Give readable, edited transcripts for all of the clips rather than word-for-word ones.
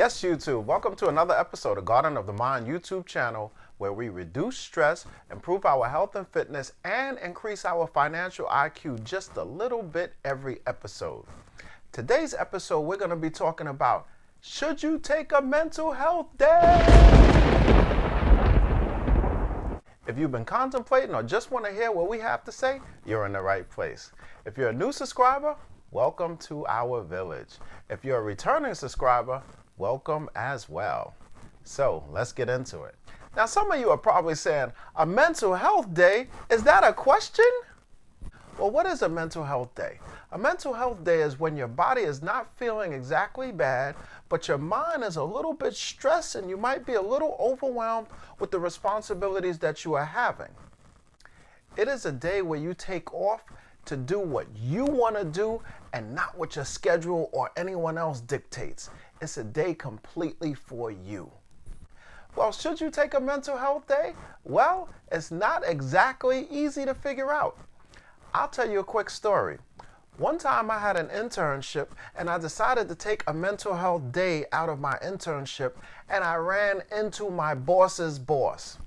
Yes, YouTube. Welcome to another episode of Garden of the Mind YouTube channel, where we reduce stress, improve our health and fitness, and increase our financial IQ just a little bit every episode. Today's episode, we're going to be talking about, should you take a mental health day? If you've been contemplating or just want to hear what we have to say, you're in the right place. If you're a new subscriber, welcome to our village. If you're a returning subscriber, welcome as well. So let's get into it. Now, some of you are probably saying, a mental health day? Is that a question? Well, what is a mental health day? A mental health day is when your body is not feeling exactly bad, but your mind is a little bit stressed and you might be a little overwhelmed with the responsibilities that you are having. It is a day where you take off to do what you want to do and not what your schedule or anyone else dictates. It's a day completely for you. Well, should you take a mental health day? Well, it's not exactly easy to figure out. I'll tell you a quick story. One time I had an internship and I decided to take a mental health day out of my internship, and I ran into my boss's boss.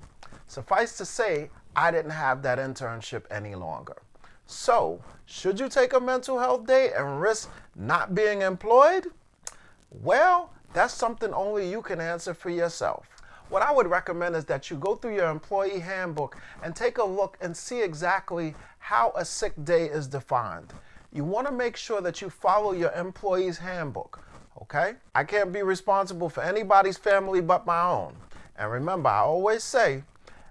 Suffice to say, I didn't have that internship any longer. So, should you take a mental health day and risk not being employed? Well, that's something only you can answer for yourself. What I would recommend is that you go through your employee handbook and take a look and see exactly how a sick day is defined. You want to make sure that you follow your employee's handbook, okay? I can't be responsible for anybody's family but my own. And remember, I always say,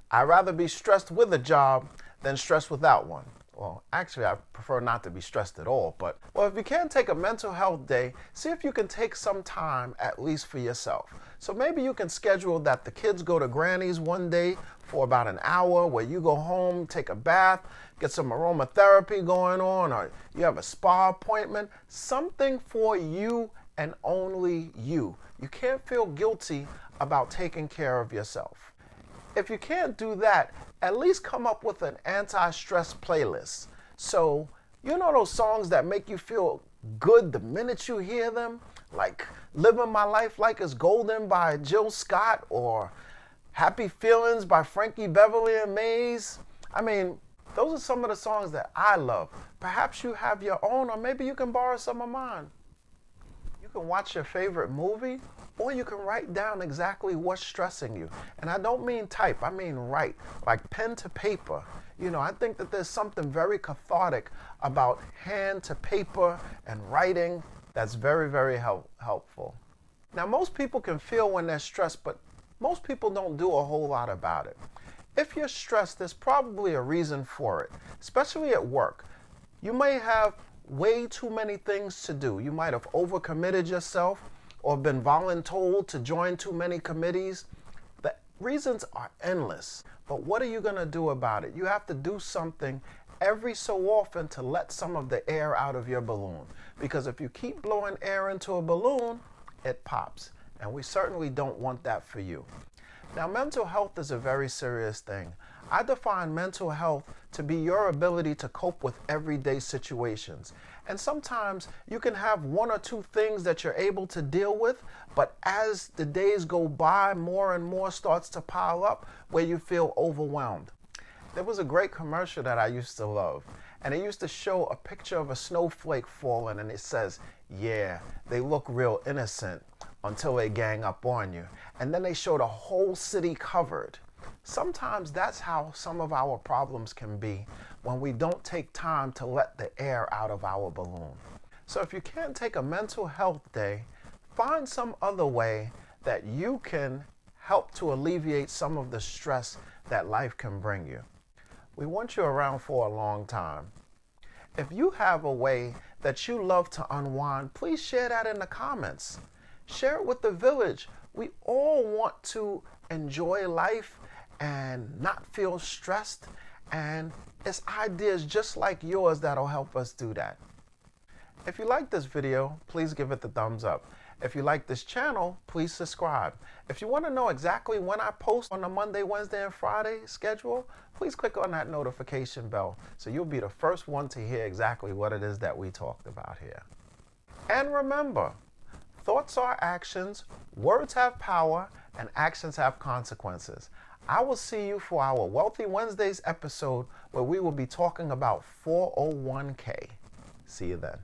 I'd rather be stressed with a job than stressed without one. Well, actually, I prefer not to be stressed at all, but if you can't take a mental health day, see if you can take some time at least for yourself. So maybe you can schedule that the kids go to Granny's one day for about an hour, where you go home, take a bath, get some aromatherapy going on, or you have a spa appointment, something for you and only you. You can't feel guilty about taking care of yourself. If you can't do that, at least come up with an anti-stress playlist. So, you know those songs that make you feel good the minute you hear them? Like Living My Life Like It's Golden by Jill Scott, or Happy Feelings by Frankie Beverly and Maze. I mean, those are some of the songs that I love. Perhaps you have your own, or maybe you can borrow some of mine. You can watch your favorite movie, or you can write down exactly what's stressing you. And I don't mean type, I mean write, like pen to paper. You know, I think that there's something very cathartic about hand to paper and writing that's very, very helpful. Now, most people can feel when they're stressed, but most people don't do a whole lot about it. If you're stressed, there's probably a reason for it, especially at work. You may have way too many things to do. You might have overcommitted yourself or been voluntold to join too many committees. The reasons are endless, but what are you going to do about it? You have to do something every so often to let some of the air out of your balloon, because if you keep blowing air into a balloon, it pops, and we certainly don't want that for you. Now, mental health is a very serious thing. I define mental health to be your ability to cope with everyday situations. And sometimes you can have one or two things that you're able to deal with, but as the days go by, more and more starts to pile up where you feel overwhelmed. There was a great commercial that I used to love, and it used to show a picture of a snowflake falling, and it says, yeah, they look real innocent until they gang up on you. And then they showed a whole city covered. Sometimes that's how some of our problems can be, when we don't take time to let the air out of our balloon. So if you can't take a mental health day, find some other way that you can help to alleviate some of the stress that life can bring you. We want you around for a long time. If you have a way that you love to unwind, please share that in the comments. Share it with the village. We all want to enjoy life and not feel stressed, and it's ideas just like yours that'll help us do that. If you like this video, please give it the thumbs up. If you like this channel, please subscribe. If you want to know exactly when I post on the Monday, Wednesday, and Friday schedule, please click on that notification bell so you'll be the first one to hear exactly what it is that we talked about here. And remember, Thoughts are actions, words have power, and actions have consequences. I will see you for our Wealthy Wednesdays episode where we will be talking about 401k. See you then.